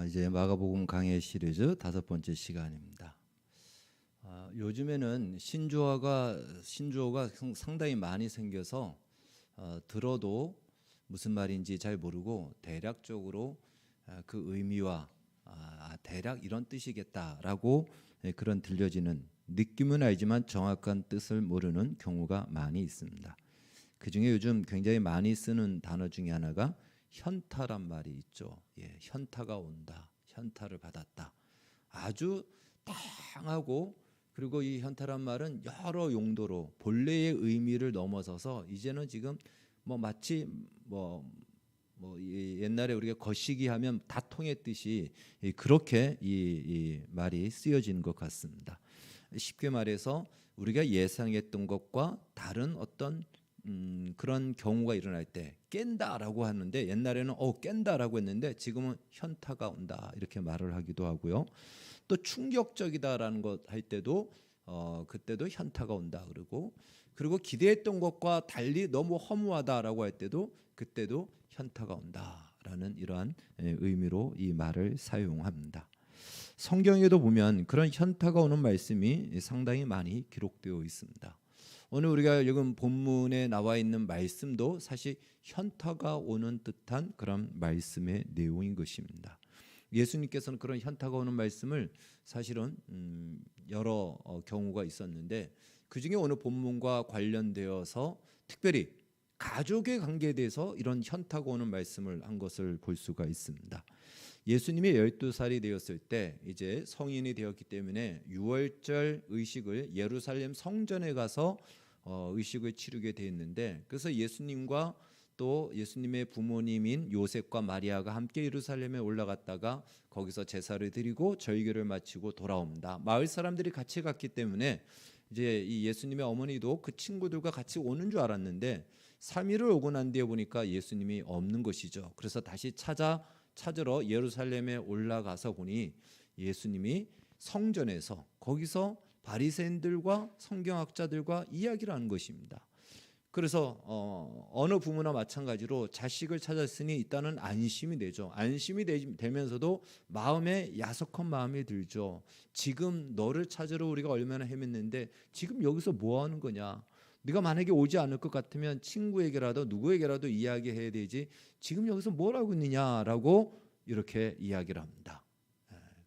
이제 마가복음 강해 시리즈 5번째 시간입니다. 요즘에는 신조어가 상당히 많이 생겨서 들어도 무슨 말인지 잘 모르고 대략적으로 그 의미와 대략 이런 뜻이겠다라고 그런 들려지는 느낌은 알지만 정확한 뜻을 모르는 경우가 많이 있습니다. 그중에 요즘 굉장히 많이 쓰는 단어 중에 하나가 현타란 말이 있죠. 현타가 온다, 현타를 받았다. 아주 다양하고 그리고 이 현타란 말은 여러 용도로 본래의 의미를 넘어서서 이제는 지금 마치 옛날에 우리가 거시기 하면 다 통했듯이 그렇게 이 말이 쓰여지는 것 같습니다. 쉽게 말해서 우리가 예상했던 것과 다른 어떤 그런 경우가 일어날 때 깬다라고 하는데 옛날에는 깬다라고 했는데 지금은 현타가 온다 이렇게 말을 하기도 하고요. 또 충격적이다라는 것 할 때도 그때도 현타가 온다 그리고 기대했던 것과 달리 너무 허무하다라고 할 때도 그때도 현타가 온다라는 이러한 의미로 이 말을 사용합니다. 성경에도 보면 그런 현타가 오는 말씀이 상당히 많이 기록되어 있습니다. 오늘 우리가 읽은 본문에 나와 있는 말씀도 사실 현타가 오는 듯한 그런 말씀의 내용인 것입니다. 예수님께서는 그런 현타가 오는 말씀을 사실은 여러 경우가 있었는데 그중에 오늘 본문과 관련되어서 특별히 가족의 관계에 대해서 이런 현타가 오는 말씀을 한 것을 볼 수가 있습니다. 예수님이 12살이 되었을 때 이제 성인이 되었기 때문에 유월절 의식을 예루살렘 성전에 가서 의식을 치르게 되었는데 그래서 예수님과 또 예수님의 부모님인 요셉과 마리아가 함께 예루살렘에 올라갔다가 거기서 제사를 드리고 절기를 마치고 돌아옵니다. 마을 사람들이 같이 갔기 때문에 이제 이 예수님의 어머니도 그 친구들과 같이 오는 줄 알았는데 3일을 오고 난 뒤에 보니까 예수님이 없는 것이죠. 그래서 다시 찾으러 예루살렘에 올라가서 보니 예수님이 성전에서 거기서 바리새인들과 성경학자들과 이야기를 하는 것입니다. 그래서 어느 부모나 마찬가지로 자식을 찾았으니 일단은 안심이 되죠. 안심이 되면서도 마음에 야속한 마음이 들죠. 지금 너를 찾으러 우리가 얼마나 헤맸는데 지금 여기서 뭐 하는 거냐. 네가 만약에 오지 않을 것 같으면 친구에게라도 누구에게라도 이야기해야 되지 지금 여기서 뭘 하고 있느냐라고 이렇게 이야기를 합니다.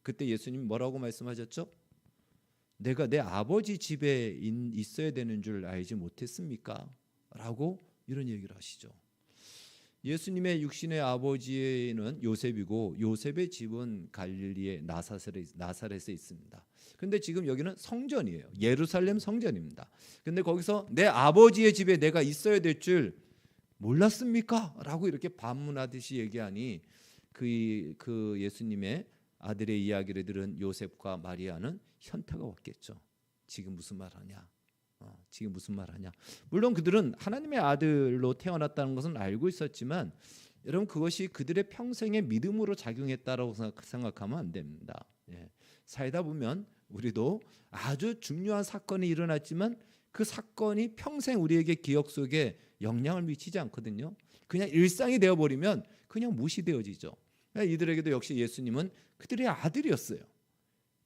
그때 예수님 뭐라고 말씀하셨죠? 내가 내 아버지 집에 있어야 되는 줄 알지 못했습니까? 라고 이런 얘기를 하시죠. 예수님의 육신의 아버지는 요셉이고 요셉의 집은 갈릴리의 나사렛에 있습니다. 근데 지금 여기는 성전이에요. 예루살렘 성전입니다. 근데 거기서 내 아버지의 집에 내가 있어야 될 줄 몰랐습니까? 라고 이렇게 반문하듯이 얘기하니 그 예수님의 아들의 이야기를 들은 요셉과 마리아는 현타가 왔겠죠. 지금 무슨 말하냐? 지금 무슨 말하냐? 물론 그들은 하나님의 아들로 태어났다는 것은 알고 있었지만 여러분 그것이 그들의 평생의 믿음으로 작용했다라고 생각하면 안 됩니다. 살다 보면 우리도 아주 중요한 사건이 일어났지만 그 사건이 평생 우리에게 기억 속에 영향을 미치지 않거든요. 그냥 일상이 되어버리면 그냥 무시되어지죠. 이들에게도 역시 예수님은 그들의 아들이었어요.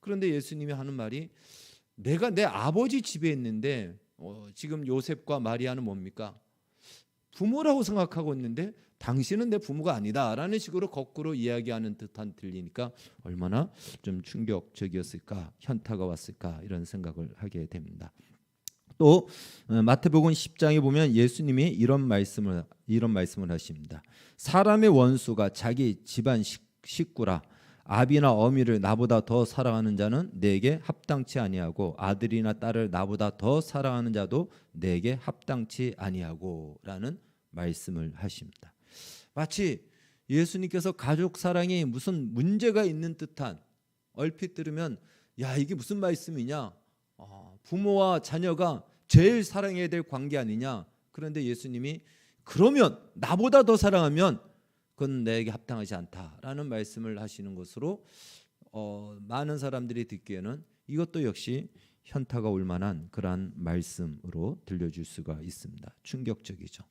그런데 예수님이 하는 말이 내가 내 아버지 집에 있는데 지금 요셉과 마리아는 뭡니까? 부모라고 생각하고 있는데 당신은 내 부모가 아니다라는 식으로 거꾸로 이야기하는 듯한 들리니까 얼마나 좀 충격적이었을까, 현타가 왔을까 이런 생각을 하게 됩니다. 또 마태복음 10장에 보면 예수님이 이런 말씀을 하십니다. 사람의 원수가 자기 집안 식구라 아비나 어미를 나보다 더 사랑하는 자는 내게 합당치 아니하고 아들이나 딸을 나보다 더 사랑하는 자도 내게 합당치 아니하고라는 말씀을 하십니다. 마치 예수님께서 가족 사랑이 무슨 문제가 있는 듯한 얼핏 들으면 야 이게 무슨 말씀이냐? 부모와 자녀가 제일 사랑해야 될 관계 아니냐? 그런데 예수님이 그러면 나보다 더 사랑하면 그건 내게 합당하지 않다라는 말씀을 하시는 것으로 많은 사람들이 듣기에는 이것도 역시 현타가 올 만한 그러한 말씀으로 들려줄 수가 있습니다. 충격적이죠.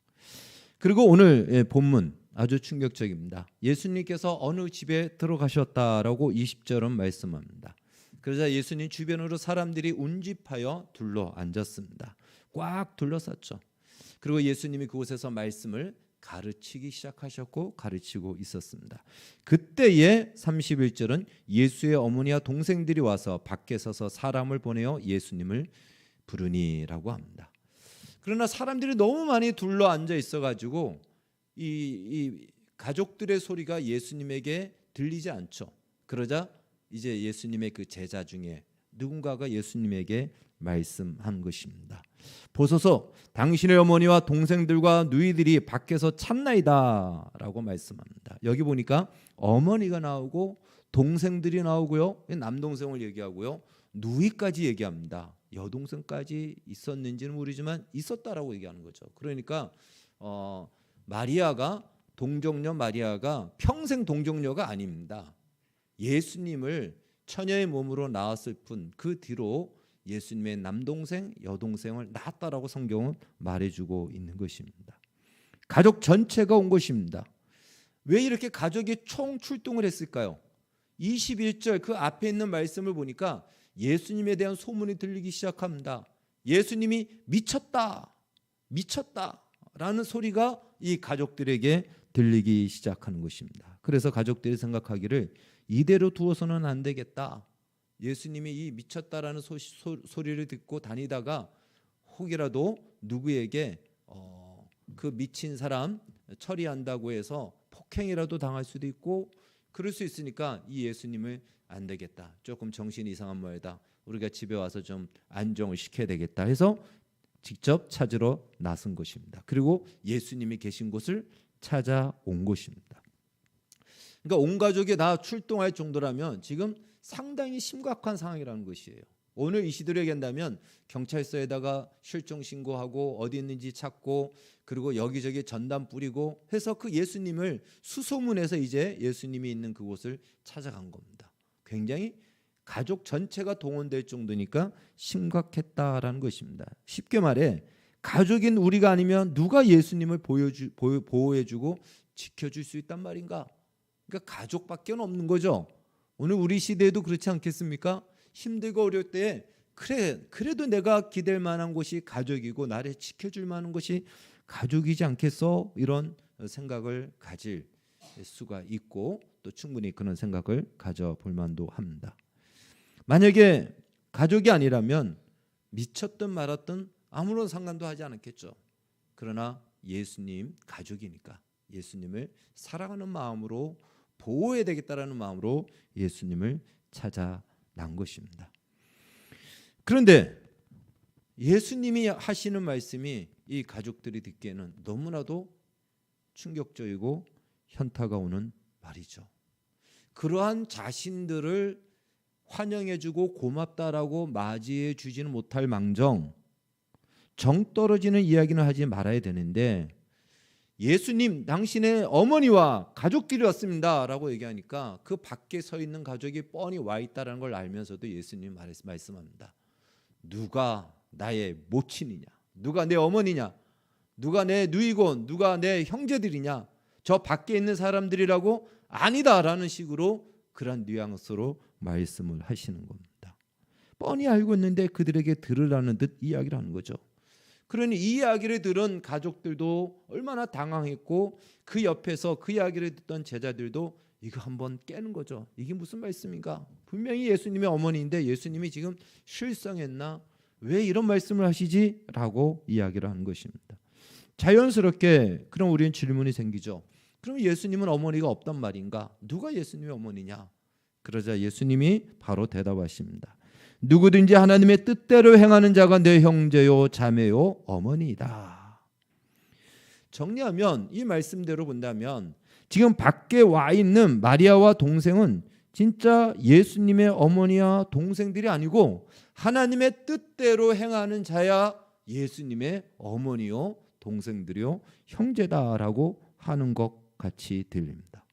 그리고 오늘 본문 아주 충격적입니다. 예수님께서 어느 집에 들어가셨다라고 20절은 말씀합니다. 그러자 예수님 주변으로 사람들이 운집하여 둘러 앉았습니다. 꽉 둘러쌌죠. 그리고 예수님이 그곳에서 말씀을 가르치기 시작하셨고 가르치고 있었습니다. 그때에 31절은 예수의 어머니와 동생들이 와서 밖에 서서 사람을 보내어 예수님을 부르니라고 합니다. 그러나 사람들이 너무 많이 둘러 앉아 있어가지고 이 가족들의 소리가 예수님에게 들리지 않죠. 그러자 이제 예수님의 그 제자 중에 누군가가 예수님에게 말씀한 것입니다. 보소서 당신의 어머니와 동생들과 누이들이 밖에서 찾나이다 라고 말씀합니다. 여기 보니까 어머니가 나오고 동생들이 나오고요, 남동생을 얘기하고요, 누이까지 얘기합니다. 여동생까지 있었는지는 모르지만 있었다라고 얘기하는 거죠. 그러니까 마리아가 동정녀 마리아가 평생 동정녀가 아닙니다. 예수님을 처녀의 몸으로 낳았을 뿐 그 뒤로 예수님의 남동생, 여동생을 낳았다라고 성경은 말해주고 있는 것입니다. 가족 전체가 온 것입니다. 왜 이렇게 가족이 총 출동을 했을까요? 21절 그 앞에 있는 말씀을 보니까 예수님에 대한 소문이 들리기 시작합니다. 예수님이 미쳤다, 미쳤다라는 소리가 이 가족들에게 들리기 시작하는 것입니다. 그래서 가족들이 생각하기를 이대로 두어서는 안 되겠다. 예수님이 이 미쳤다라는 소리를 듣고 다니다가 혹이라도 누구에게 그 미친 사람 처리한다고 해서 폭행이라도 당할 수도 있고 그럴 수 있으니까 이 예수님을 안 되겠다. 조금 정신이 이상한 모양이다. 우리가 집에 와서 좀 안정을 시켜야 되겠다 해서 직접 찾으러 나선 것입니다. 그리고 예수님이 계신 곳을 찾아온 것입니다. 그러니까 온 가족이 다 출동할 정도라면 지금 상당히 심각한 상황이라는 것이에요. 오늘 이 시대로 얘기한다면 경찰서에다가 실종 신고하고 어디 있는지 찾고 그리고 여기저기 전담 뿌리고 해서 그 예수님을 수소문해서 이제 예수님이 있는 그곳을 찾아간 겁니다. 굉장히 가족 전체가 동원될 정도니까 심각했다라는 것입니다. 쉽게 말해 가족인 우리가 아니면 누가 예수님을 보호해주고 지켜줄 수 있단 말인가? 그러니까 가족밖에 없는 거죠. 오늘 우리 시대에도 그렇지 않겠습니까? 힘들고 어려울 때 그래도 내가 기댈 만한 곳이 가족이고 나를 지켜줄 만한 것이 가족이지 않겠어? 이런 생각을 가질 수가 있고 또 충분히 그런 생각을 가져볼 만도 합니다. 만약에 가족이 아니라면 미쳤든 말았든 아무런 상관도 하지 않았겠죠. 그러나 예수님 가족이니까 예수님을 사랑하는 마음으로 보호해야 되겠다라는 마음으로 예수님을 찾아 난 것입니다. 그런데 예수님이 하시는 말씀이 이 가족들이 듣기에는 너무나도 충격적이고 현타가 오는 말이죠. 그러한 자신들을 환영해주고 고맙다라고 맞이해 주지는 못할 망정 정 떨어지는 이야기는 하지 말아야 되는데 예수님 당신의 어머니와 가족들이 왔습니다 라고 얘기하니까 그 밖에 서 있는 가족이 뻔히 와 있다는 걸 알면서도 예수님 말씀합니다. 누가 나의 모친이냐, 누가 내 어머니냐, 누가 내 누이고 누가 내 형제들이냐, 저 밖에 있는 사람들이라고 아니다라는 식으로 그런 뉘앙스로 말씀을 하시는 겁니다. 뻔히 알고 있는데 그들에게 들으라는 듯 이야기를 하는 거죠. 그러니 이 이야기를 들은 가족들도 얼마나 당황했고 그 옆에서 그 이야기를 듣던 제자들도 이거 한번 깨는 거죠. 이게 무슨 말씀인가? 분명히 예수님의 어머니인데 예수님이 지금 실성했나? 왜 이런 말씀을 하시지? 라고 이야기를 하는 것입니다. 자연스럽게 그럼 우리는 질문이 생기죠. 그럼 예수님은 어머니가 없단 말인가? 누가 예수님의 어머니냐? 그러자 예수님이 바로 대답하십니다. 누구든지 하나님의 뜻대로 행하는 자가 내 형제요 자매요 어머니이다. 정리하면 이 말씀대로 본다면 지금 밖에 와 있는 마리아와 동생은 진짜 예수님의 어머니와 동생들이 아니고 하나님의 뜻대로 행하는 자야 예수님의 어머니요 동생들이요 형제다라고 하는 것 같이 들립니다.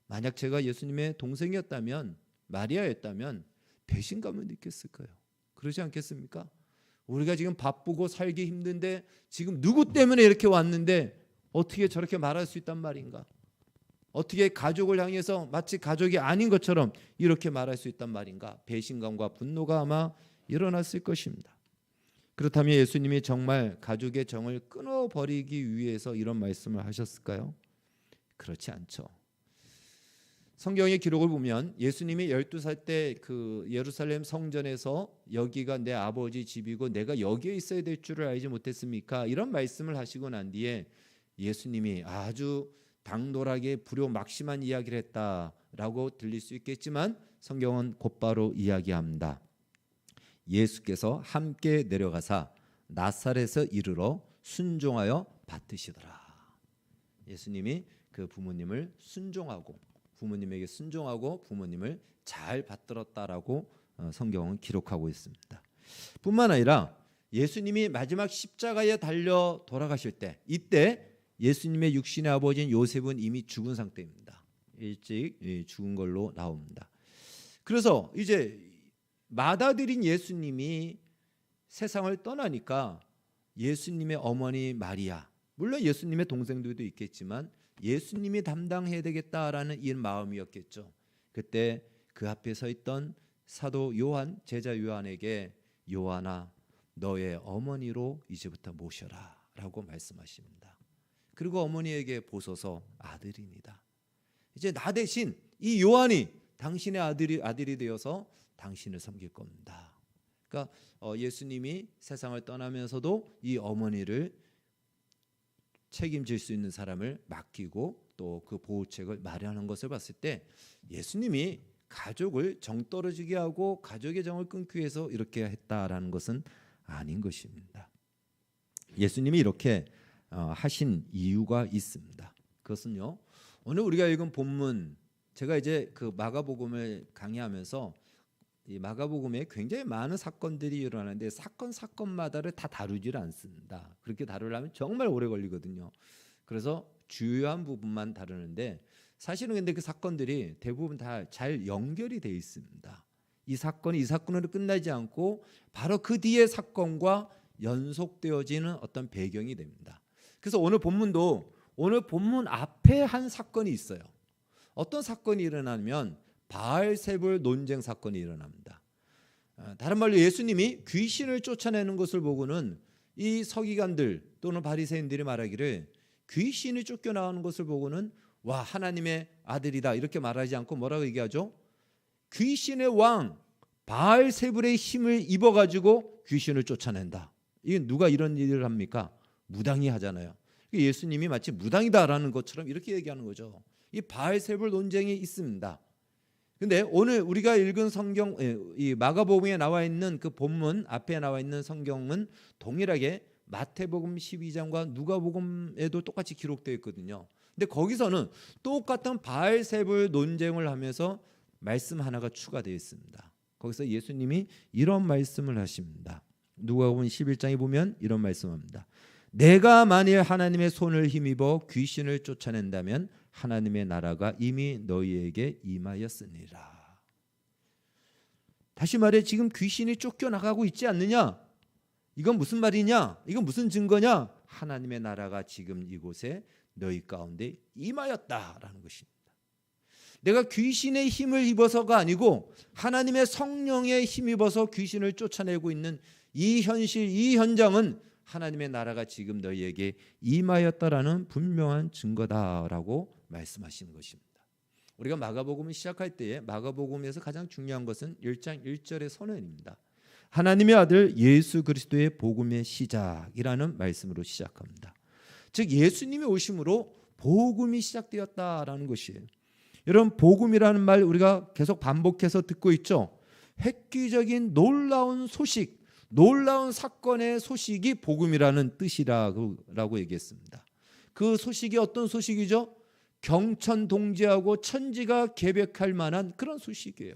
만약 제가 예수님의 동생이었다면 마리아였다면 배신감을 느꼈을 거예요. 그러지 않겠습니까? 우리가 지금 바쁘고 살기 힘든데 지금 누구 때문에 이렇게 왔는데 어떻게 저렇게 말할 수 있단 말인가? 어떻게 가족을 향해서 마치 가족이 아닌 것처럼 이렇게 말할 수 있단 말인가? 배신감과 분노가 아마 일어났을 것입니다. 그렇다면 예수님이 정말 가족의 정을 끊어버리기 위해서 이런 말씀을 하셨을까요? 그렇지 않죠. 성경의 기록을 보면 예수님이 12살 때 그 예루살렘 성전에서 여기가 내 아버지 집이고 내가 여기에 있어야 될 줄을 알지 못했습니까? 이런 말씀을 하시고 난 뒤에 예수님이 아주 당돌하게 불효막심한 이야기를 했다라고 들릴 수 있겠지만 성경은 곧바로 이야기합니다. 예수께서 함께 내려가사 나사렛에 이르러 순종하여 받으시더라. 예수님이 그 부모님을 순종하고 부모님에게 순종하고 부모님을 잘 받들었다라고 성경은 기록하고 있습니다. 뿐만 아니라 예수님이 마지막 십자가에 달려 돌아가실 때 이때 예수님의 육신의 아버지인 요셉은 이미 죽은 상태입니다. 일찍 죽은 걸로 나옵니다. 그래서 이제 맏아들인 예수님이 세상을 떠나니까 예수님의 어머니 마리아, 물론 예수님의 동생들도 있겠지만 예수님이 담당해야 되겠다라는 이 마음이었겠죠. 그때 그 앞에 서 있던 사도 요한, 제자 요한에게 요한아 너의 어머니로 이제부터 모셔라 라고 말씀하십니다. 그리고 어머니에게 보소서 아들입니다. 이제 나 대신 이 요한이 당신의 아들이 되어서 당신을 섬길 겁니다. 그러니까 예수님이 세상을 떠나면서도 이 어머니를 책임질 수 있는 사람을 맡기고 또 그 보호책을 마련하는 것을 봤을 때 예수님이 가족을 정 떨어지게 하고 가족의 정을 끊기 위해서 이렇게 했다라는 것은 아닌 것입니다. 예수님이 이렇게 하신 이유가 있습니다. 그것은요, 오늘 우리가 읽은 본문, 제가 이제 그 마가복음을 강의하면서 이 마가복음에 굉장히 많은 사건들이 일어나는데 사건마다를 다 다루지를 않습니다. 그렇게 다루려면 정말 오래 걸리거든요. 그래서 주요한 부분만 다루는데 사실은 근데 그 사건들이 대부분 다 잘 연결이 돼 있습니다. 이 사건으로 끝나지 않고 바로 그 뒤의 사건과 연속되어지는 어떤 배경이 됩니다. 그래서 오늘 본문 앞에 한 사건이 있어요. 어떤 사건이 일어나면 바알세불 논쟁 사건이 일어납니다. 다른 말로 예수님이 귀신을 쫓아내는 것을 보고는 이 서기관들 또는 바리새인들이 말하기를 귀신이 쫓겨나오는 것을 보고는 와 하나님의 아들이다 이렇게 말하지 않고 뭐라고 얘기하죠? 귀신의 왕 바알세불의 힘을 입어가지고 귀신을 쫓아낸다. 이게 누가 이런 일을 합니까? 무당이 하잖아요. 예수님이 마치 무당이다라는 것처럼 이렇게 얘기하는 거죠. 이 바알세불 논쟁이 있습니다. 근데 오늘 우리가 읽은 성경, 이 마가복음에 나와 있는 그 본문 앞에 나와 있는 성경은 동일하게 마태복음 12장과 누가복음에도 똑같이 기록되어 있거든요. 근데 거기서는 똑같은 바알세불 논쟁을 하면서 말씀 하나가 추가되어 있습니다. 거기서 예수님이 이런 말씀을 하십니다. 누가복음 11장에 보면 이런 말씀합니다. 내가 만일 하나님의 손을 힘입어 귀신을 쫓아낸다면 하나님의 나라가 이미 너희에게 임하였으니라. 다시 말해 지금 귀신이 쫓겨나가고 있지 않느냐? 이건 무슨 말이냐? 이건 무슨 증거냐? 하나님의 나라가 지금 이곳에 너희 가운데 임하였다라는 것입니다. 내가 귀신의 힘을 입어서가 아니고 하나님의 성령에 힘입어서 귀신을 쫓아내고 있는 이 현실, 이 현장은 하나님의 나라가 지금 너희에게 임하였다라는 분명한 증거다라고 말씀하시는 것입니다. 우리가 마가복음을 시작할 때에 마가복음에서 가장 중요한 것은 1장 1절의 선언입니다. 하나님의 아들 예수 그리스도의 복음의 시작이라는 말씀으로 시작합니다. 즉 예수님이 오심으로 복음이 시작되었다라는 것이에요. 여러분 복음이라는 말 우리가 계속 반복해서 듣고 있죠. 획기적인 놀라운 소식, 놀라운 사건의 소식이 복음이라는 뜻이라고 얘기했습니다. 그 소식이 어떤 소식이죠? 경천동지하고 천지가 개벽할 만한 그런 소식이에요.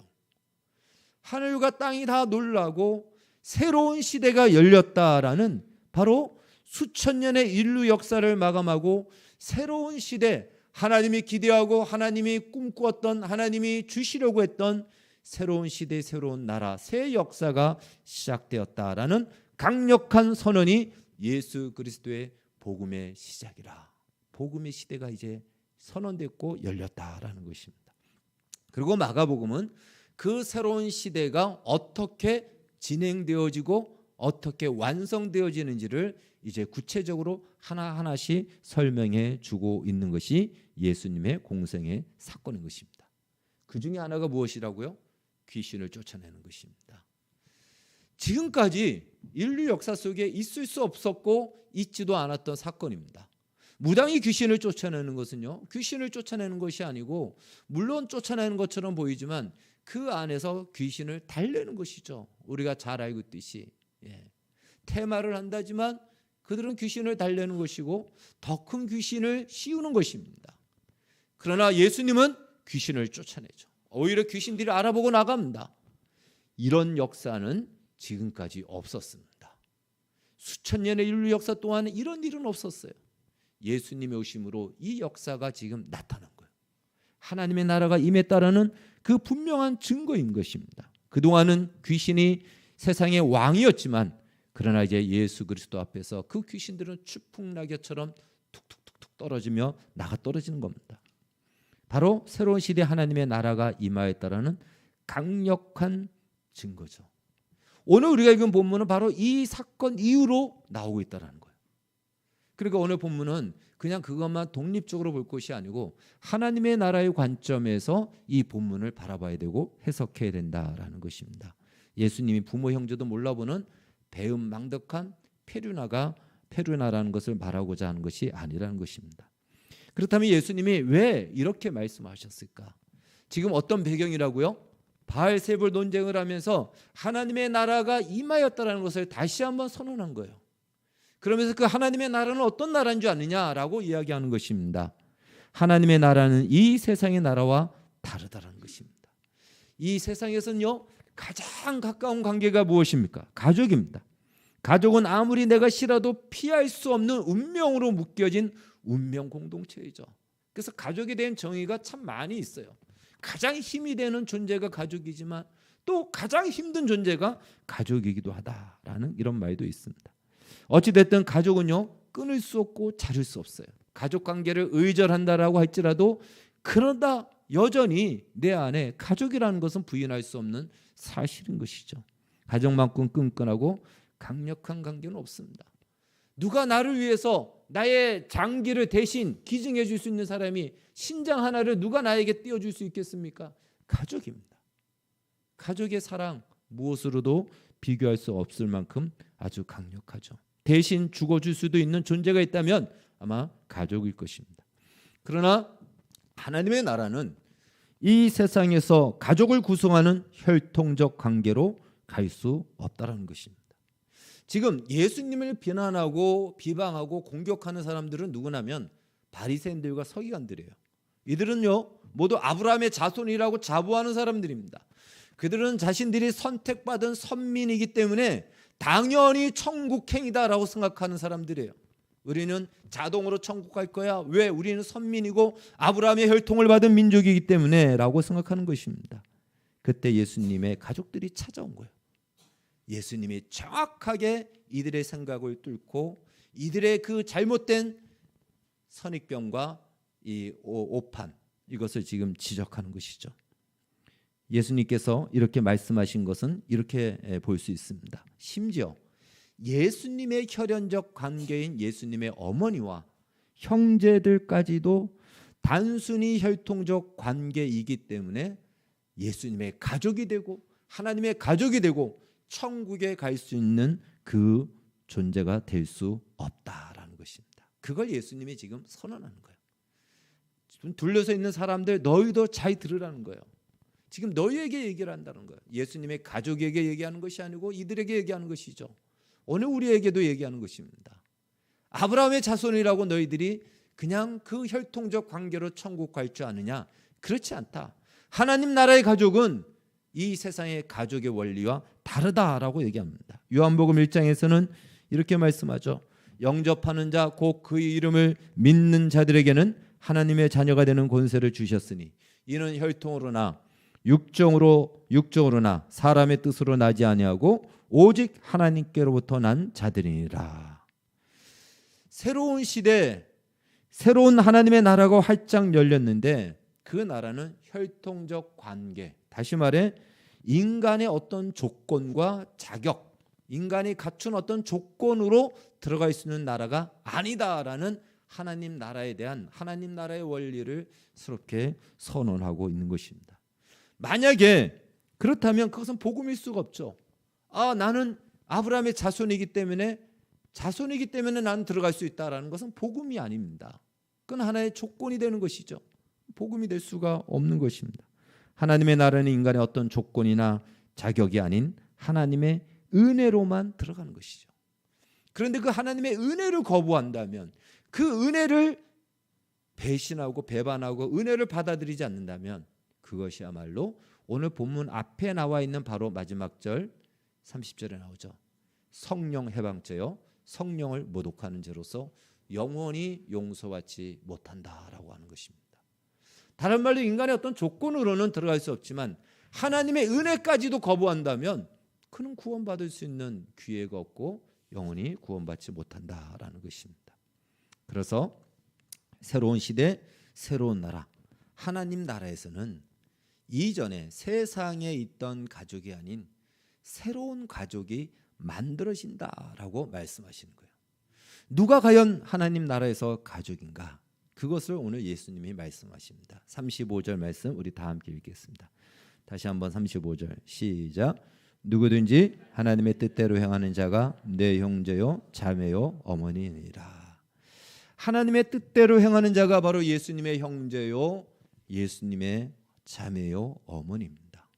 하늘과 땅이 다 놀라고 새로운 시대가 열렸다라는 바로 수천 년의 인류 역사를 마감하고 새로운 시대, 하나님이 기대하고 하나님이 꿈꾸었던 하나님이 주시려고 했던 새로운 시대, 새로운 나라, 새 역사가 시작되었다라는 강력한 선언이 예수 그리스도의 복음의 시작이라, 복음의 시대가 이제 선언됐고 열렸다라는 것입니다. 그리고 마가복음은 그 새로운 시대가 어떻게 진행되어지고 어떻게 완성되어지는지를 이제 구체적으로 하나하나씩 설명해 주고 있는 것이 예수님의 공생의 사건인 것입니다. 그 중에 하나가 무엇이라고요? 귀신을 쫓아내는 것입니다. 지금까지 인류 역사 속에 있을 수 없었고 있지도 않았던 사건입니다. 무당이 귀신을 쫓아내는 것은요, 귀신을 쫓아내는 것이 아니고 물론 쫓아내는 것처럼 보이지만 그 안에서 귀신을 달래는 것이죠. 우리가 잘 알고 있듯이 테마를 한다지만 그들은 귀신을 달래는 것이고 더 큰 귀신을 씌우는 것입니다. 그러나 예수님은 귀신을 쫓아내죠. 오히려 귀신들이 알아보고 나갑니다. 이런 역사는 지금까지 없었습니다. 수천 년의 인류 역사 동안 이런 일은 없었어요. 예수님의 오심으로 이 역사가 지금 나타난 거예요. 하나님의 나라가 임했다라는 그 분명한 증거인 것입니다. 그동안은 귀신이 세상의 왕이었지만 그러나 이제 예수 그리스도 앞에서 그 귀신들은 추풍낙엽처럼 툭툭툭툭 떨어지며 나가 떨어지는 겁니다. 바로 새로운 시대 하나님의 나라가 임하였다라는 강력한 증거죠. 오늘 우리가 읽은 본문은 바로 이 사건 이후로 나오고 있다는 거예요. 그러니까 오늘 본문은 그냥 그것만 독립적으로 볼 것이 아니고 하나님의 나라의 관점에서 이 본문을 바라봐야 되고 해석해야 된다라는 것입니다. 예수님이 부모 형제도 몰라보는 배은망덕한 페류나라는 것을 말하고자 하는 것이 아니라는 것입니다. 그렇다면 예수님이 왜 이렇게 말씀하셨을까? 지금 어떤 배경이라고요? 바알세불 논쟁을 하면서 하나님의 나라가 임하였다는 것을 다시 한번 선언한 거예요. 그러면서 그 하나님의 나라는 어떤 나라인 줄 아느냐라고 이야기하는 것입니다. 하나님의 나라는 이 세상의 나라와 다르다는 것입니다. 이 세상에서는요, 가장 가까운 관계가 무엇입니까? 가족입니다. 가족은 아무리 내가 싫어도 피할 수 없는 운명으로 묶여진 운명 공동체이죠. 그래서 가족에 대한 정의가 참 많이 있어요. 가장 힘이 되는 존재가 가족이지만 또 가장 힘든 존재가 가족이기도 하다라는 이런 말도 있습니다. 어찌됐든 가족은요, 끊을 수 없고 자를 수 없어요. 가족 관계를 의절한다라고 할지라도 그러다 여전히 내 안에 가족이라는 것은 부인할 수 없는 사실인 것이죠. 가족만큼 끈끈하고 강력한 관계는 없습니다. 누가 나를 위해서 나의 장기를 대신 기증해 줄 수 있는 사람이 신장 하나를 누가 나에게 띄워줄 수 있겠습니까? 가족입니다. 가족의 사랑 무엇으로도 비교할 수 없을 만큼 아주 강력하죠. 대신 죽어줄 수도 있는 존재가 있다면 아마 가족일 것입니다. 그러나 하나님의 나라는 이 세상에서 가족을 구성하는 혈통적 관계로 갈 수 없다는 것입니다. 지금 예수님을 비난하고 비방하고 공격하는 사람들은 누구냐면 바리새인들과 서기관들이에요. 이들은요, 모두 아브라함의 자손이라고 자부하는 사람들입니다. 그들은 자신들이 선택받은 선민이기 때문에 당연히 천국행이다라고 생각하는 사람들이에요. 우리는 자동으로 천국 갈 거야. 왜? 우리는 선민이고 아브라함의 혈통을 받은 민족이기 때문에 라고 생각하는 것입니다. 그때 예수님의 가족들이 찾아온 거예요. 예수님이 정확하게 이들의 생각을 뚫고 이들의 그 잘못된 선입견과 이 오판, 이것을 지금 지적하는 것이죠. 예수님께서 이렇게 말씀하신 것은 이렇게 볼 수 있습니다. 심지어 예수님의 혈연적 관계인 예수님의 어머니와 형제들까지도 단순히 혈통적 관계이기 때문에 예수님의 가족이 되고 하나님의 가족이 되고 천국에 갈 수 있는 그 존재가 될 수 없다라는 것입니다. 그걸 예수님이 지금 선언하는 거예요. 지금 둘러서 있는 사람들 너희도 잘 들으라는 거예요. 지금 너희에게 얘기를 한다는 거예요. 예수님의 가족에게 얘기하는 것이 아니고 이들에게 얘기하는 것이죠. 오늘 우리에게도 얘기하는 것입니다. 아브라함의 자손이라고 너희들이 그냥 그 혈통적 관계로 천국 갈 줄 아느냐? 그렇지 않다. 하나님 나라의 가족은 이 세상의 가족의 원리와 다르다라고 얘기합니다. 요한복음 1장에서는 이렇게 말씀하죠. 영접하는 자 곧 그의 이름을 믿는 자들에게는 하나님의 자녀가 되는 권세를 주셨으니 이는 혈통으로나 육정으로나 사람의 뜻으로 나지 아니하고 오직 하나님께로부터 난 자들이니라. 새로운 시대 새로운 하나님의 나라가 활짝 열렸는데 그 나라는 혈통적 관계, 다시 말해 인간의 어떤 조건과 자격, 인간이 갖춘 어떤 조건으로 들어갈 수 있는 나라가 아니다라는 하나님 나라에 대한 하나님 나라의 원리를 새롭게 선언하고 있는 것입니다. 만약에 그렇다면 그것은 복음일 수가 없죠. 나는 아브라함의 자손이기 때문에 나는 들어갈 수 있다라는 것은 복음이 아닙니다. 그건 하나의 조건이 되는 것이죠. 복음이 될 수가 없는 것입니다. 하나님의 나라는 인간의 어떤 조건이나 자격이 아닌 하나님의 은혜로만 들어가는 것이죠. 그런데 그 하나님의 은혜를 거부한다면, 그 은혜를 배신하고 배반하고 은혜를 받아들이지 않는다면, 그것이야말로 오늘 본문 앞에 나와 있는 바로 마지막 절 30절에 나오죠. 성령 해방죄요, 성령을 모독하는 죄로서 영원히 용서받지 못한다라고 하는 것입니다. 다른 말로 인간의 어떤 조건으로는 들어갈 수 없지만 하나님의 은혜까지도 거부한다면 그는 구원받을 수 있는 기회가 없고 영원히 구원받지 못한다라는 것입니다. 그래서 새로운 시대, 새로운 나라, 하나님 나라에서는 이전에 세상에 있던 가족이 아닌 새로운 가족이 만들어진다라고 말씀하시는 거예요. 누가 과연 하나님 나라에서 가족인가? 그것을 오늘 예수님이 말씀하십니다. 35절 말씀 우리 다 함께 읽겠습니다. 다시 한번 35절 시작. 누구든지 하나님의 뜻대로 행하는 자가 내 형제요 자매요 어머니니라. 하나님의 뜻대로 행하는 자가 바로 예수님의 형제요 예수님의 자매요 어머니입니다.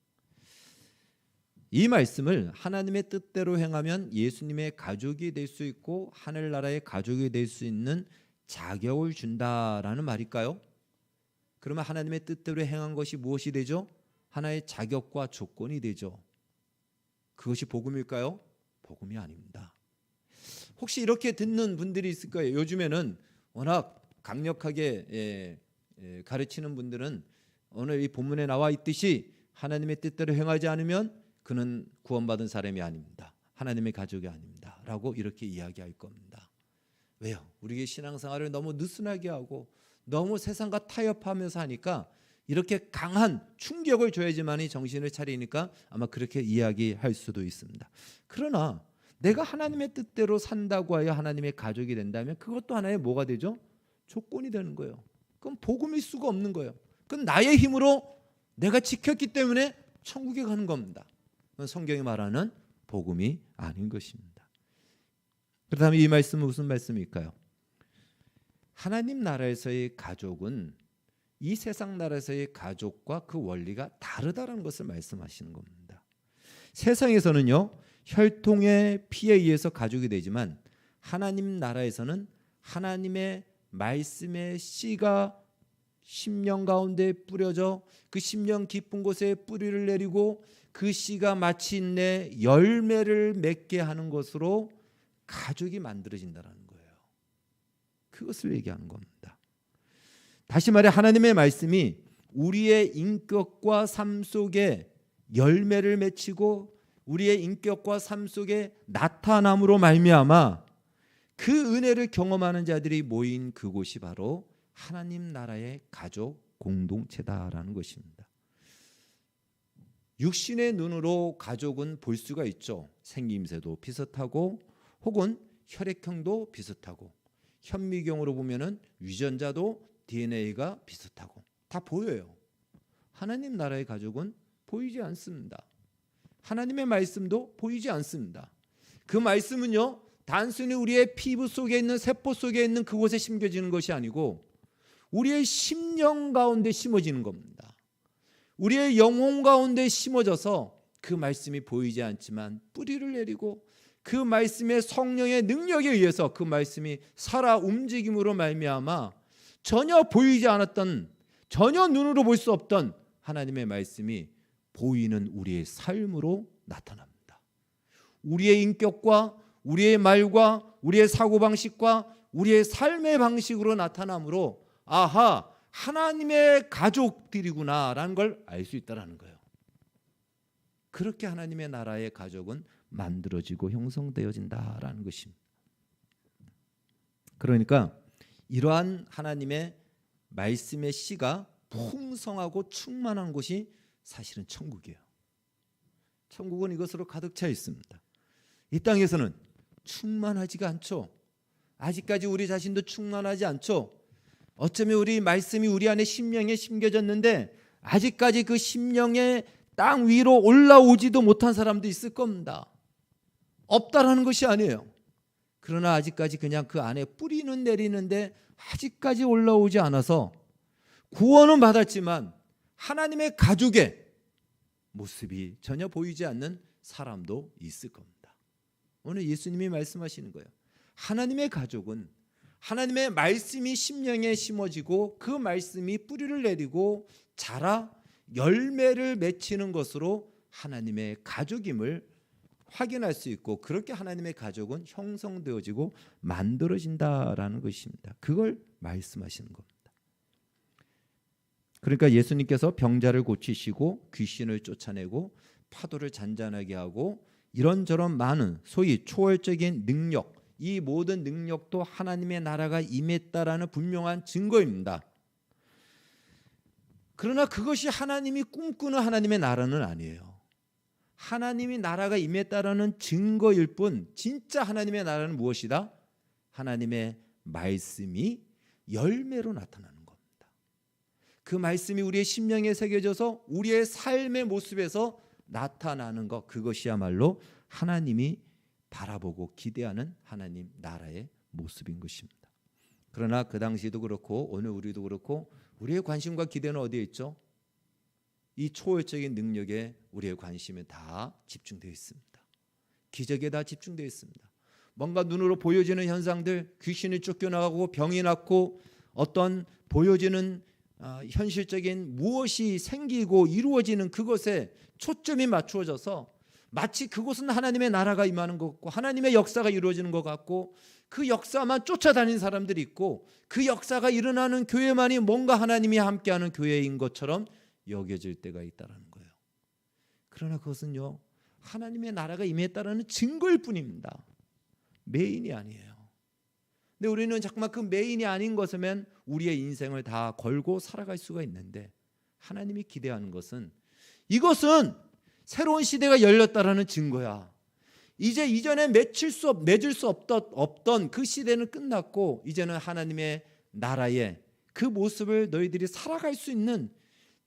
이 말씀을 하나님의 뜻대로 행하면 예수님의 가족이 될 수 있고 하늘나라의 가족이 될 수 있는 자격을 준다라는 말일까요? 그러면 하나님의 뜻대로 행한 것이 무엇이 되죠? 하나의 자격과 조건이 되죠. 그것이 복음일까요? 복음이 아닙니다. 혹시 이렇게 듣는 분들이 있을 거예요. 요즘에는 워낙 강력하게 가르치는 분들은 오늘 이 본문에 나와 있듯이 하나님의 뜻대로 행하지 않으면 그는 구원받은 사람이 아닙니다. 하나님의 가족이 아닙니다. 라고 이렇게 이야기할 겁니다. 왜요? 우리의 신앙생활을 너무 느슨하게 하고 너무 세상과 타협하면서 하니까 이렇게 강한 충격을 줘야지만이 정신을 차리니까 아마 그렇게 이야기할 수도 있습니다. 그러나 내가 하나님의 뜻대로 산다고 하여 하나님의 가족이 된다면 그것도 하나의 뭐가 되죠? 조건이 되는 거예요. 그건 복음일 수가 없는 거예요. 그건 나의 힘으로 내가 지켰기 때문에 천국에 가는 겁니다. 그건 성경이 말하는 복음이 아닌 것입니다. 그렇다면 이 말씀은 무슨 말씀일까요? 하나님 나라에서의 가족은 이 세상 나라에서의 가족과 그 원리가 다르다는 것을 말씀하시는 겁니다. 세상에서는요, 혈통의 피에 의해서 가족이 되지만 하나님 나라에서는 하나님의 말씀의 씨가 심령 가운데 뿌려져 그 심령 깊은 곳에 뿌리를 내리고 그 씨가 마치 내 열매를 맺게 하는 것으로 가족이 만들어진다는 거예요. 그것을 얘기하는 겁니다. 다시 말해 하나님의 말씀이 우리의 인격과 삶 속에 열매를 맺히고 우리의 인격과 삶 속에 나타남으로 말미암아 그 은혜를 경험하는 자들이 모인 그곳이 바로 하나님 나라의 가족 공동체다라는 것입니다. 육신의 눈으로 가족은 볼 수가 있죠. 생김새도 비슷하고 혹은 혈액형도 비슷하고 현미경으로 보면은 유전자도 DNA가 비슷하고 다 보여요. 하나님 나라의 가족은 보이지 않습니다. 하나님의 말씀도 보이지 않습니다. 그 말씀은요, 단순히 우리의 피부 속에 있는 세포 속에 있는 그곳에 심겨지는 것이 아니고 우리의 심령 가운데 심어지는 겁니다. 우리의 영혼 가운데 심어져서 그 말씀이 보이지 않지만 뿌리를 내리고 그 말씀의 성령의 능력에 의해서 그 말씀이 살아 움직임으로 말미암아 전혀 보이지 않았던, 전혀 눈으로 볼 수 없던 하나님의 말씀이 보이는 우리의 삶으로 나타납니다. 우리의 인격과 우리의 말과 우리의 사고방식과 우리의 삶의 방식으로 나타나므로 아하, 하나님의 가족들이구나라는 걸 알 수 있다는 거예요. 그렇게 하나님의 나라의 가족은 만들어지고 형성되어진다라는 것입니다. 그러니까 이러한 하나님의 말씀의 씨가 풍성하고 충만한 곳이 사실은 천국이에요. 천국은 이것으로 가득 차 있습니다. 이 땅에서는 충만하지가 않죠. 아직까지 우리 자신도 충만하지 않죠. 어쩌면 우리 말씀이 우리 안에 심령에 심겨졌는데 아직까지 그 심령의 땅 위로 올라오지도 못한 사람도 있을 겁니다. 없다라는 것이 아니에요. 그러나 아직까지 그냥 그 안에 뿌리는 내리는데 아직까지 올라오지 않아서 구원은 받았지만 하나님의 가족의 모습이 전혀 보이지 않는 사람도 있을 겁니다. 오늘 예수님이 말씀하시는 거예요. 하나님의 가족은 하나님의 말씀이 심령에 심어지고 그 말씀이 뿌리를 내리고 자라 열매를 맺히는 것으로 하나님의 가족임을 확인할 수 있고, 그렇게 하나님의 가족은 형성되어지고 만들어진다라는 것입니다. 그걸 말씀하시는 겁니다. 그러니까 예수님께서 병자를 고치시고 귀신을 쫓아내고 파도를 잔잔하게 하고 이런저런 많은 소위 초월적인 능력, 이 모든 능력도 하나님의 나라가 임했다라는 분명한 증거입니다. 그러나 그것이 하나님이 꿈꾸는 하나님의 나라는 아니에요. 하나님이 나라가 임했다라는 증거일 뿐 진짜 하나님의 나라는 무엇이다? 하나님의 말씀이 열매로 나타나는 겁니다. 그 말씀이 우리의 심령에 새겨져서 우리의 삶의 모습에서 나타나는 것, 그것이야말로 하나님이 바라보고 기대하는 하나님 나라의 모습인 것입니다. 그러나 그 당시도 그렇고 오늘 우리도 그렇고 우리의 관심과 기대는 어디에 있죠? 이 초월적인 능력에 우리의 관심이 다 집중되어 있습니다. 기적에 다 집중되어 있습니다. 뭔가 눈으로 보여지는 현상들, 귀신이 쫓겨나가고 병이 낫고 어떤 보여지는 현실적인 무엇이 생기고 이루어지는 그것에 초점이 맞추어져서 마치 그곳은 하나님의 나라가 임하는 것 같고 하나님의 역사가 이루어지는 것 같고 그 역사만 쫓아다니는 사람들이 있고 그 역사가 일어나는 교회만이 뭔가 하나님이 함께하는 교회인 것처럼 여겨질 때가 있다는 거예요. 그러나 그것은요, 하나님의 나라가 임했다는 증거일 뿐입니다. 메인이 아니에요. 근데 우리는 자꾸만 그 메인이 아닌 것이면 우리의 인생을 다 걸고 살아갈 수가 있는데, 하나님이 기대하는 것은 이것은 새로운 시대가 열렸다라는 증거야. 이제 이전에 맺을 수 없던 그 시대는 끝났고 이제는 하나님의 나라의 그 모습을 너희들이 살아갈 수 있는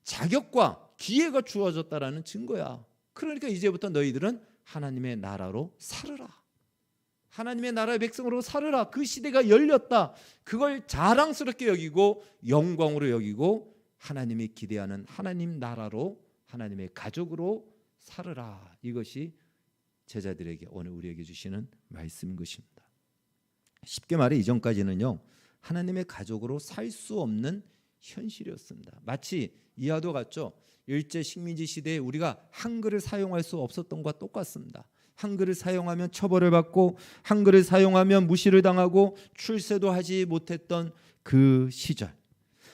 자격과 기회가 주어졌다라는 증거야. 그러니까 이제부터 너희들은 하나님의 나라로 살으라. 하나님의 나라의 백성으로 살으라. 그 시대가 열렸다. 그걸 자랑스럽게 여기고 영광으로 여기고 하나님이 기대하는 하나님 나라로, 하나님의 가족으로 살으라. 이것이 제자들에게, 오늘 우리에게 주시는 말씀인 것입니다. 쉽게 말해 이전까지는요, 하나님의 가족으로 살 수 없는 현실이었습니다. 마치 이하도 같죠. 일제 식민지 시대에 우리가 한글을 사용할 수 없었던 것과 똑같습니다. 한글을 사용하면 처벌을 받고 한글을 사용하면 무시를 당하고 출세도 하지 못했던 그 시절,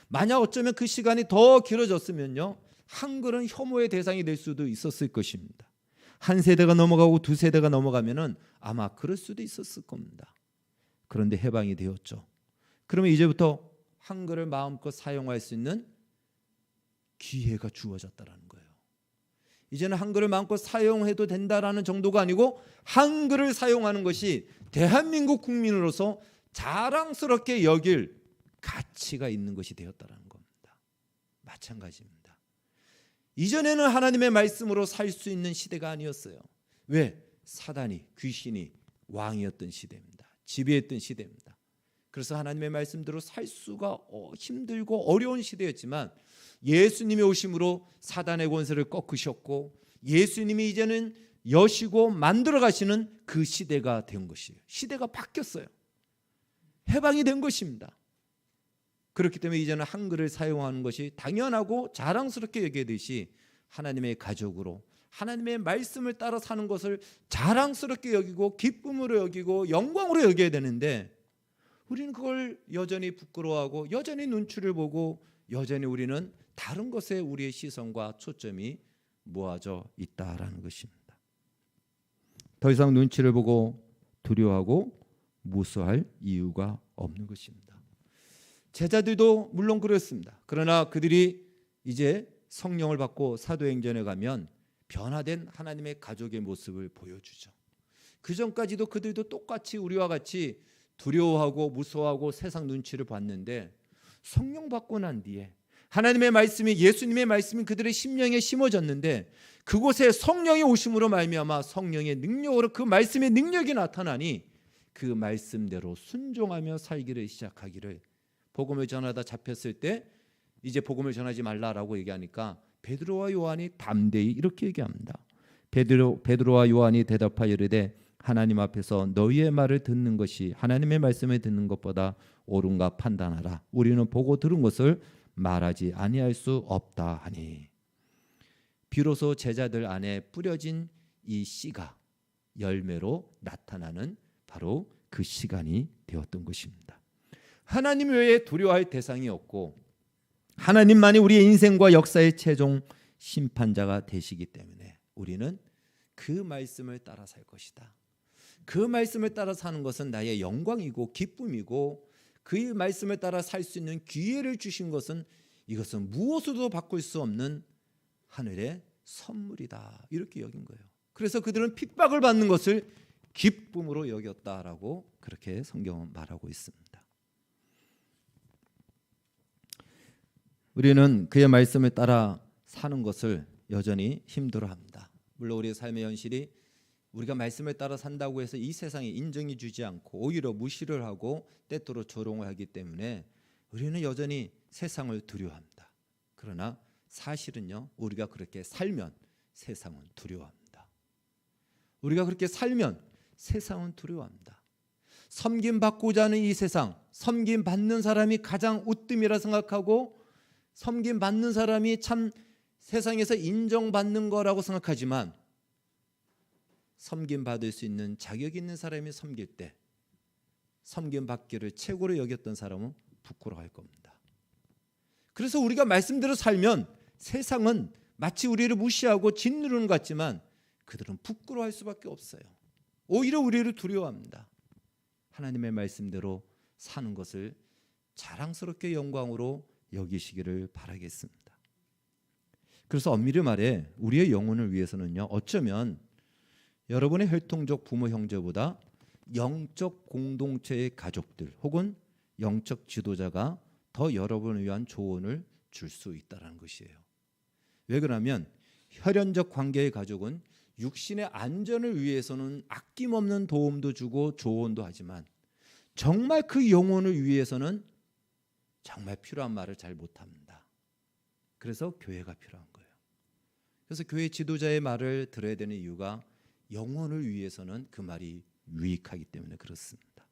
만약 어쩌면 그 시간이 더 길어졌으면요, 한글은 혐오의 대상이 될 수도 있었을 것입니다. 한 세대가 넘어가고 두 세대가 넘어가면은 아마 그럴 수도 있었을 겁니다. 그런데 해방이 되었죠. 그러면 이제부터 한글을 마음껏 사용할 수 있는 기회가 주어졌다는 거예요. 이제는 한글을 마음껏 사용해도 된다라는 정도가 아니고 한글을 사용하는 것이 대한민국 국민으로서 자랑스럽게 여길 가치가 있는 것이 되었다는 겁니다. 마찬가지입니다. 이전에는 하나님의 말씀으로 살 수 있는 시대가 아니었어요. 왜? 사단이, 귀신이 왕이었던 시대입니다. 지배했던 시대입니다. 그래서 하나님의 말씀대로 살 수가 힘들고 어려운 시대였지만 예수님의 오심으로 사단의 권세를 꺾으셨고 예수님이 이제는 여시고 만들어 가시는 그 시대가 된 것이에요. 시대가 바뀌었어요. 해방이 된 것입니다. 그렇기 때문에 이제는 한글을 사용하는 것이 당연하고 자랑스럽게 여기듯이 하나님의 가족으로 하나님의 말씀을 따라 사는 것을 자랑스럽게 여기고 기쁨으로 여기고 영광으로 여겨야 되는데, 우리는 그걸 여전히 부끄러워하고 여전히 눈치를 보고 여전히 우리는 다른 것에 우리의 시선과 초점이 모아져 있다라는 것입니다. 더 이상 눈치를 보고 두려워하고 무수할 이유가 없는 것입니다. 제자들도 물론 그렇습니다. 그러나 그들이 이제 성령을 받고 사도행전에 가면 변화된 하나님의 가족의 모습을 보여주죠. 그 전까지도 그들도 똑같이 우리와 같이 두려워하고 무서워하고 세상 눈치를 봤는데 성령 받고 난 뒤에 하나님의 말씀이, 예수님의 말씀이 그들의 심령에 심어졌는데 그곳에 성령이 오심으로 말미암아 성령의 능력으로 그 말씀의 능력이 나타나니 그 말씀대로 순종하며 살기를 시작하기를, 복음을 전하다 잡혔을 때 이제 복음을 전하지 말라라고 얘기하니까 베드로와 요한이 담대히 이렇게 얘기합니다. 베드로와 요한이 대답하여 이르되 하나님 앞에서 너희의 말을 듣는 것이 하나님의 말씀을 듣는 것보다 옳은가 판단하라. 우리는 보고 들은 것을 말하지 아니할 수 없다 하니, 비로소 제자들 안에 뿌려진 이 씨가 열매로 나타나는 바로 그 시간이 되었던 것입니다. 하나님 외에 두려워할 대상이 없고 하나님만이 우리의 인생과 역사의 최종 심판자가 되시기 때문에 우리는 그 말씀을 따라 살 것이다. 그 말씀을 따라 사는 것은 나의 영광이고 기쁨이고 그 말씀을 따라 살 수 있는 기회를 주신 것은 이것은 무엇으로도 바꿀 수 없는 하늘의 선물이다. 이렇게 여긴 거예요. 그래서 그들은 핍박을 받는 것을 기쁨으로 여겼다라고 그렇게 성경은 말하고 있습니다. 우리는 그의 말씀을 따라 사는 것을 여전히 힘들어합니다. 물론 우리의 삶의 현실이 우리가 말씀을 따라 산다고 해서 이 세상에 인정해 주지 않고 오히려 무시를 하고 때때로 조롱을 하기 때문에 우리는 여전히 세상을 두려워합니다. 그러나 사실은요, 우리가 그렇게 살면 세상은 두려워합니다. 우리가 그렇게 살면 세상은 두려워합니다. 섬김받고자 하는 이 세상, 섬김받는 사람이 가장 우뜸이라 생각하고 섬김받는 사람이 참 세상에서 인정받는 거라고 생각하지만 섬김받을 수 있는 자격 있는 사람이 섬길 때 섬김받기를 최고로 여겼던 사람은 부끄러워할 겁니다. 그래서 우리가 말씀대로 살면 세상은 마치 우리를 무시하고 짓누르는 것 같지만 그들은 부끄러워할 수밖에 없어요. 오히려 우리를 두려워합니다. 하나님의 말씀대로 사는 것을 자랑스럽게 영광으로 여기시기를 바라겠습니다. 그래서 엄밀히 말해 우리의 영혼을 위해서는요, 어쩌면 여러분의 혈통적 부모 형제보다 영적 공동체의 가족들 혹은 영적 지도자가 더 여러분을 위한 조언을 줄 수 있다는 것이에요. 왜 그러냐면 혈연적 관계의 가족은 육신의 안전을 위해서는 아낌없는 도움도 주고 조언도 하지만 정말 그 영혼을 위해서는 정말 필요한 말을 잘 못합니다. 그래서 교회가 필요한 거예요. 그래서 교회 지도자의 말을 들어야 되는 이유가 영혼을 위해서는 그 말이 유익하기 때문에 그렇습니다.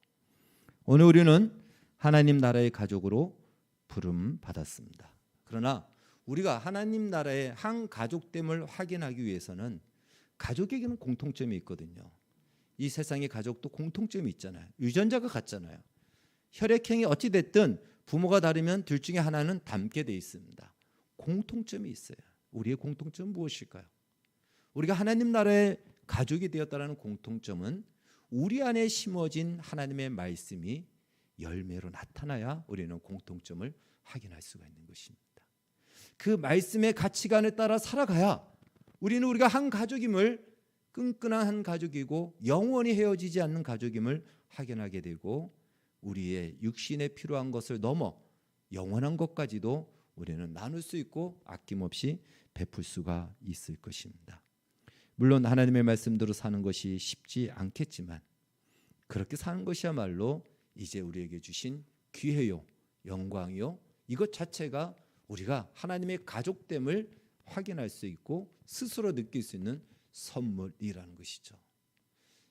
오늘 우리는 하나님 나라의 가족으로 부름 받았습니다. 그러나 우리가 하나님 나라의 한 가족됨을 확인하기 위해서는 가족에게는 공통점이 있거든요. 이 세상의 가족도 공통점이 있잖아요. 유전자가 같잖아요. 혈액형이 어찌 됐든 부모가 다르면 둘 중에 하나는 닮게 돼 있습니다. 공통점이 있어요. 우리의 공통점은 무엇일까요? 우리가 하나님 나라의 가족이 되었다는 공통점은 우리 안에 심어진 하나님의 말씀이 열매로 나타나야 우리는 공통점을 확인할 수가 있는 것입니다. 그 말씀의 가치관에 따라 살아가야 우리는 우리가 한 가족임을, 끈끈한 한 가족이고 영원히 헤어지지 않는 가족임을 확인하게 되고 우리의 육신에 필요한 것을 넘어 영원한 것까지도 우리는 나눌 수 있고 아낌없이 베풀 수가 있을 것입니다. 물론 하나님의 말씀대로 사는 것이 쉽지 않겠지만 그렇게 사는 것이야말로 이제 우리에게 주신 기회요, 영광이요, 이것 자체가 우리가 하나님의 가족됨을 확인할 수 있고 스스로 느낄 수 있는 선물이라는 것이죠.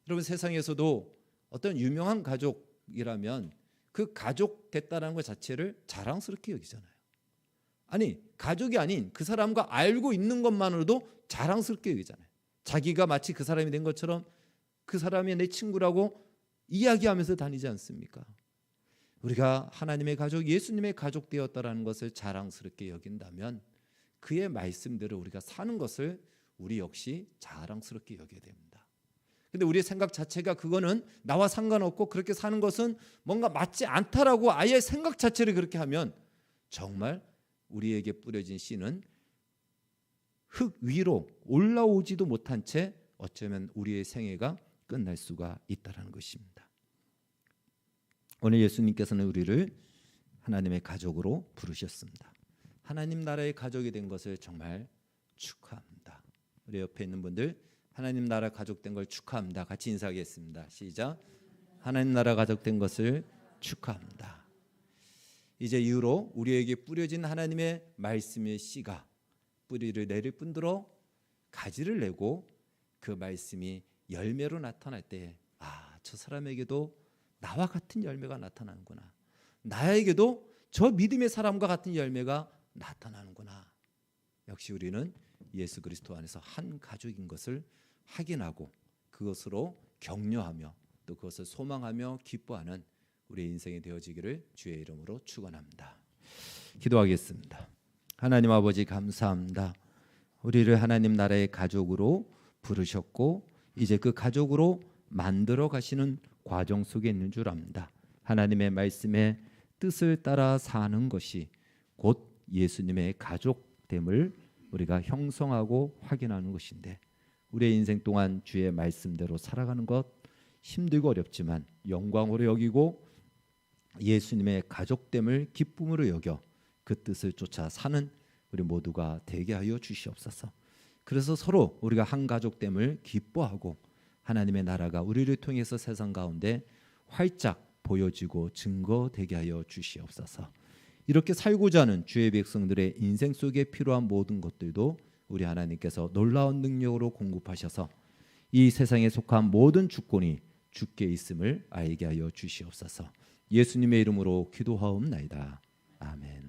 여러분, 세상에서도 어떤 유명한 가족이라면 그 가족 됐다는 것 자체를 자랑스럽게 여기잖아요. 아니, 가족이 아닌 그 사람과 알고 있는 것만으로도 자랑스럽게 여기잖아요. 자기가 마치 그 사람이 된 것처럼 그 사람이 내 친구라고 이야기하면서 다니지 않습니까? 우리가 하나님의 가족, 예수님의 가족 되었다라는 것을 자랑스럽게 여긴다면 그의 말씀대로 우리가 사는 것을 우리 역시 자랑스럽게 여겨야 됩니다. 근데 우리의 생각 자체가 그거는 나와 상관없고 그렇게 사는 것은 뭔가 맞지 않다라고 아예 생각 자체를 그렇게 하면 정말 우리에게 뿌려진 씨는 흙 위로 올라오지도 못한 채 어쩌면 우리의 생애가 끝날 수가 있다는 것입니다. 오늘 예수님께서는 우리를 하나님의 가족으로 부르셨습니다. 하나님 나라의 가족이 된 것을 정말 축하합니다. 우리 옆에 있는 분들 하나님 나라 가족 된 걸 축하합니다. 같이 인사하겠습니다. 시작. 하나님 나라 가족 된 것을 축하합니다. 이제 이후로 우리에게 뿌려진 하나님의 말씀의 씨가 뿌리를 내릴 뿐더러 가지를 내고 그 말씀이 열매로 나타날 때 저 사람에게도 나와 같은 열매가 나타나는구나. 나에게도 저 믿음의 사람과 같은 열매가 나타나는구나. 역시 우리는 예수 그리스도 안에서 한 가족인 것을 확인하고 그것으로 격려하며 또 그것을 소망하며 기뻐하는 우리의 인생이 되어지기를 주의 이름으로 축원합니다. 기도하겠습니다. 하나님 아버지 감사합니다. 우리를 하나님 나라의 가족으로 부르셨고 이제 그 가족으로 만들어 가시는 과정 속에 있는 줄 압니다. 하나님의 말씀에 뜻을 따라 사는 것이 곧 예수님의 가족됨을 우리가 형성하고 확인하는 것인데 우리의 인생 동안 주의 말씀대로 살아가는 것 힘들고 어렵지만 영광으로 여기고 예수님의 가족됨을 기쁨으로 여겨 그 뜻을 쫓아 사는 우리 모두가 되게 하여 주시옵소서. 그래서 서로 우리가 한 가족됨을 기뻐하고 하나님의 나라가 우리를 통해서 세상 가운데 활짝 보여지고 증거되게 하여 주시옵소서. 이렇게 살고자 하는 주의 백성들의 인생 속에 필요한 모든 것들도 우리 하나님께서 놀라운 능력으로 공급하셔서 이 세상에 속한 모든 주권이 주께 있음을 알게 하여 주시옵소서. 예수님의 이름으로 기도하옵나이다. 아멘.